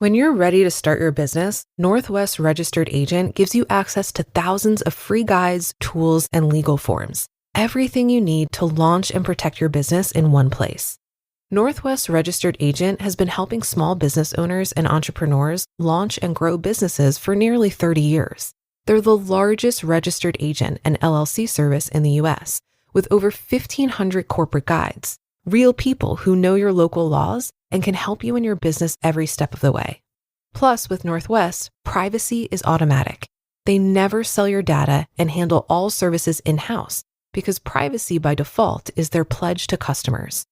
When you're ready to start your business, Northwest Registered Agent gives you access to thousands of free guides, tools, and legal forms. Everything you need to launch and protect your business in one place. Northwest Registered Agent has been helping small business owners and entrepreneurs launch and grow businesses for nearly 30 years. They're the largest registered agent and LLC service in the U.S., with over 1,500 corporate guides, real people who know your local laws and can help you in your business every step of the way. Plus, with Northwest, privacy is automatic. They never sell your data and handle all services in-house because privacy by default is their pledge to customers.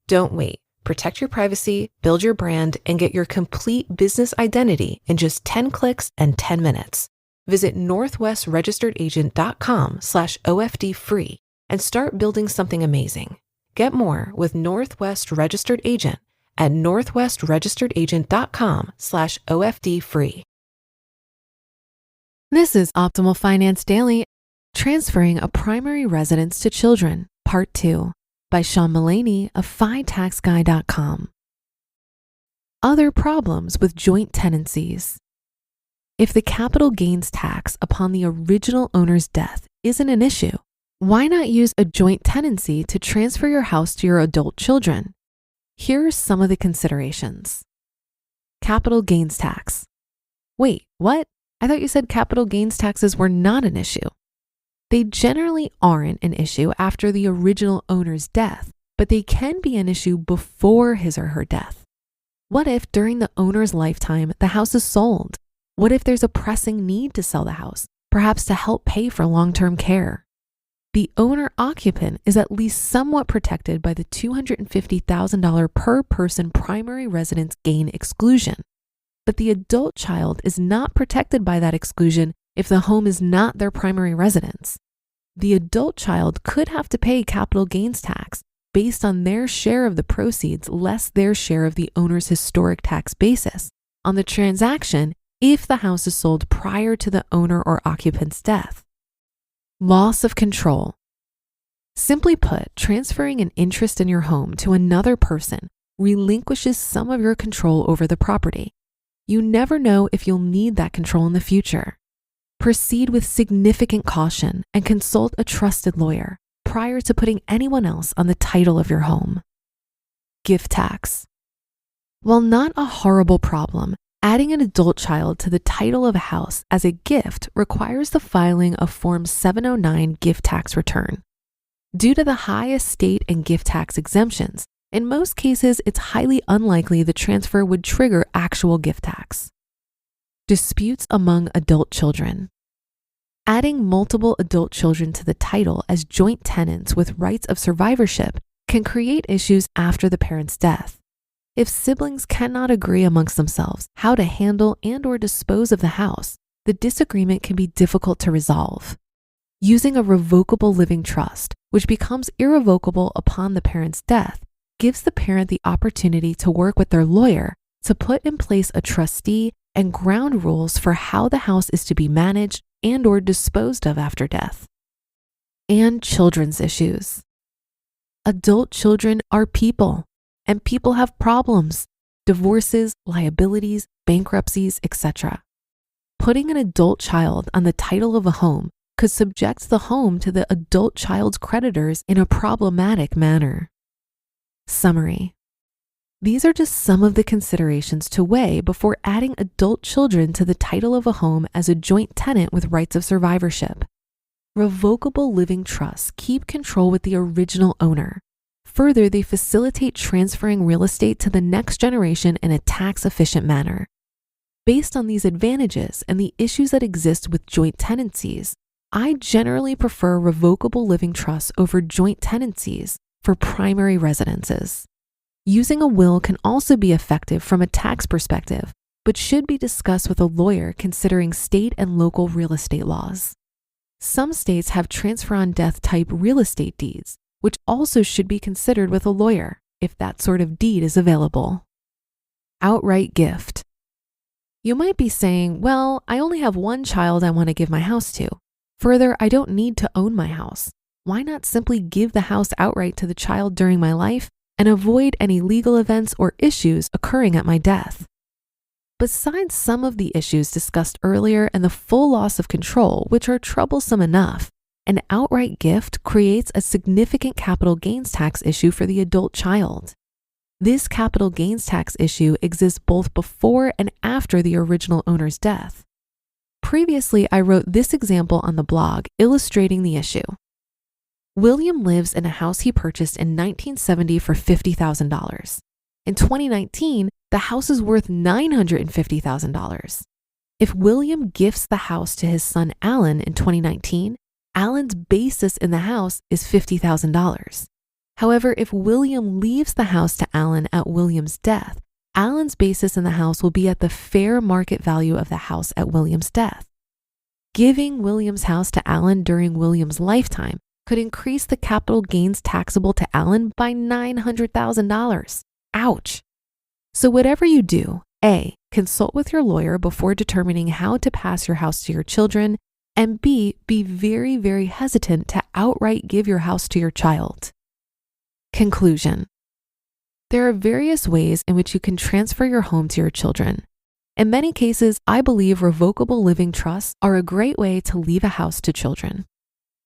Don't wait. Protect your privacy, build your brand, and get your complete business identity in just 10 clicks and 10 minutes. Visit northwestregisteredagent.com/OFD-free and start building something amazing. Get more with Northwest Registered Agent at northwestregisteredagent.com/OFD-free. This is Optimal Finance Daily, Transferring a Primary Residence to Children, Part 2, by Mullaney of FItaxGuy.com. Other problems with joint tenancies. If the capital gains tax upon the original owner's death isn't an issue, why not use a joint tenancy to transfer your house to your adult children? Here are some of the considerations. Capital gains tax. Wait, what? I thought you said capital gains taxes were not an issue. They generally aren't an issue after the original owner's death, but they can be an issue before his or her death. What if during the owner's lifetime the house is sold? What if there's a pressing need to sell the house, perhaps to help pay for long-term care? The owner-occupant is at least somewhat protected by the $250,000 per person primary residence gain exclusion. But the adult child is not protected by that exclusion if the home is not their primary residence. The adult child could have to pay capital gains tax based on their share of the proceeds less their share of the owner's historic tax basis on the transaction if the house is sold prior to the owner or occupant's death. Loss of control. Simply put, transferring an interest in your home to another person relinquishes some of your control over the property. You never know if you'll need that control in the future. Proceed with significant caution and consult a trusted lawyer prior to putting anyone else on the title of your home. Gift tax. While not a horrible problem, adding an adult child to the title of a house as a gift requires the filing of Form 709 gift tax return. Due to the high estate and gift tax exemptions, in most cases, it's highly unlikely the transfer would trigger actual gift tax. Disputes among adult children. Adding multiple adult children to the title as joint tenants with rights of survivorship can create issues after the parent's death. If siblings cannot agree amongst themselves how to handle and/or dispose of the house, the disagreement can be difficult to resolve. Using a revocable living trust, which becomes irrevocable upon the parent's death, gives the parent the opportunity to work with their lawyer to put in place a trustee and ground rules for how the house is to be managed and/or disposed of after death. And children's issues. Adult children are people. And people have problems, divorces, liabilities, bankruptcies, etc. Putting an adult child on the title of a home could subject the home to the adult child's creditors in a problematic manner. Summary. These are just some of the considerations to weigh before adding adult children to the title of a home as a joint tenant with rights of survivorship. Revocable living trusts keep control with the original owner. Further, they facilitate transferring real estate to the next generation in a tax-efficient manner. Based on these advantages and the issues that exist with joint tenancies, I generally prefer revocable living trusts over joint tenancies for primary residences. Using a will can also be effective from a tax perspective, but should be discussed with a lawyer considering state and local real estate laws. Some states have transfer on death type real estate deeds, which also should be considered with a lawyer if that sort of deed is available. Outright gift. You might be saying, well, I only have one child I want to give my house to. Further, I don't need to own my house. Why not simply give the house outright to the child during my life and avoid any legal events or issues occurring at my death? besides some of the issues discussed earlier and the full loss of control, which are troublesome enough, an outright gift creates a significant capital gains tax issue for the adult child. This capital gains tax issue exists both before and after the original owner's death. Previously, I wrote this example on the blog illustrating the issue. William lives in a house he purchased in 1970 for $50,000. In 2019, the house is worth $950,000. If William gifts the house to his son Alan in 2019, Alan's basis in the house is $50,000. However, if William leaves the house to Alan at William's death, Alan's basis in the house will be at the fair market value of the house at William's death. Giving William's house to Alan during William's lifetime could increase the capital gains taxable to Alan by $900,000. Ouch! So whatever you do, A, consult with your lawyer before determining how to pass your house to your children, and B, be very, very hesitant to outright give your house to your child. Conclusion. There are various ways in which you can transfer your home to your children. In many cases, I believe revocable living trusts are a great way to leave a house to children.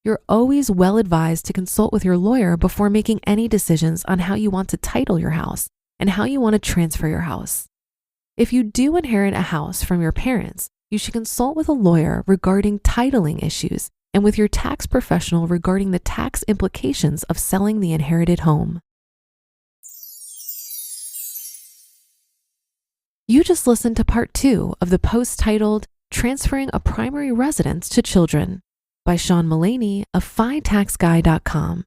You're always well advised to consult with your lawyer before making any decisions on how you want to title your house and how you want to transfer your house. If you do inherit a house from your parents, you should consult with a lawyer regarding titling issues and with your tax professional regarding the tax implications of selling the inherited home. You just listened to part 2 of the post titled Transferring a Primary Residence to Children by Sean Mullaney of FItaxGuy.com.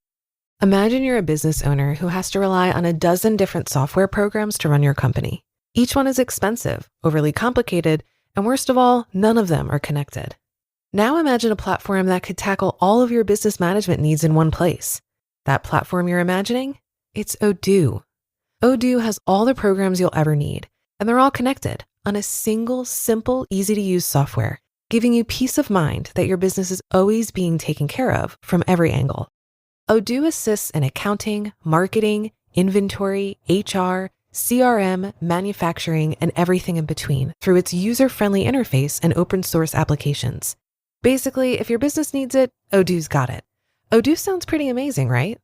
Imagine you're a business owner who has to rely on a dozen different software programs to run your company. Each one is expensive, overly complicated, and worst of all, none of them are connected. Now imagine a platform that could tackle all of your business management needs in one place. That platform you're imagining? It's Odoo. Odoo has all the programs you'll ever need, and they're all connected on a single, simple, easy-to-use software, giving you peace of mind that your business is always being taken care of from every angle. Odoo assists in accounting, marketing, inventory, HR, CRM, manufacturing, and everything in between through its user-friendly interface and open source applications. Basically, if your business needs it, Odoo's got it. Odoo sounds pretty amazing, right?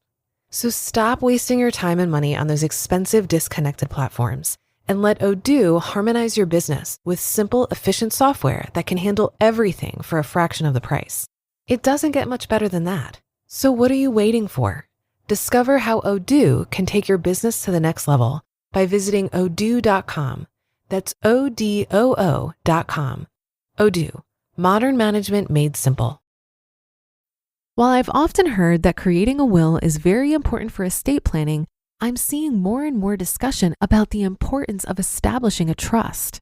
So stop wasting your time and money on those expensive, disconnected platforms and let Odoo harmonize your business with simple, efficient software that can handle everything for a fraction of the price. It doesn't get much better than that. So what are you waiting for? Discover how Odoo can take your business to the next level by visiting odoo.com. That's ODOO.com. Odoo, modern management made simple. While I've often heard that creating a will is very important for estate planning, I'm seeing more and more discussion about the importance of establishing a trust.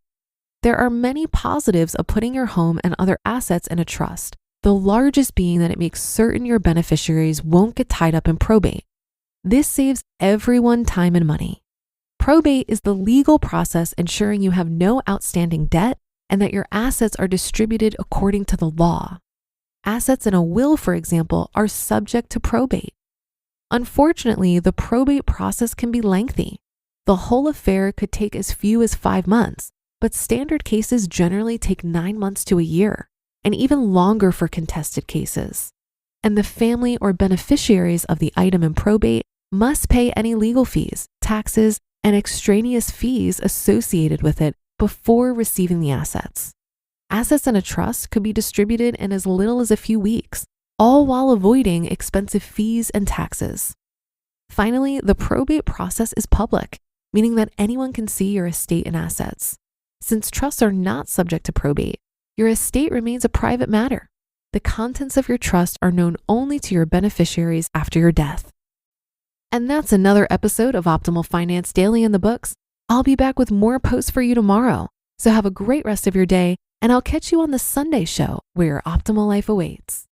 There are many positives of putting your home and other assets in a trust, the largest being that it makes certain your beneficiaries won't get tied up in probate. This saves everyone time and money. Probate is the legal process ensuring you have no outstanding debt and that your assets are distributed according to the law. Assets in a will, for example, are subject to probate. Unfortunately, the probate process can be lengthy. The whole affair could take as few as 5 months, but standard cases generally take 9 months to a year, and even longer for contested cases. And the family or beneficiaries of the item in probate must pay any legal fees, taxes, and extraneous fees associated with it before receiving the assets. Assets in a trust could be distributed in as little as a few weeks, all while avoiding expensive fees and taxes. Finally, the probate process is public, meaning that anyone can see your estate and assets. Since trusts are not subject to probate, your estate remains a private matter. The contents of your trust are known only to your beneficiaries after your death. And that's another episode of Optimal Finance Daily in the books. I'll be back with more posts for you tomorrow. So have a great rest of your day, and I'll catch you on the Sunday show where your optimal life awaits.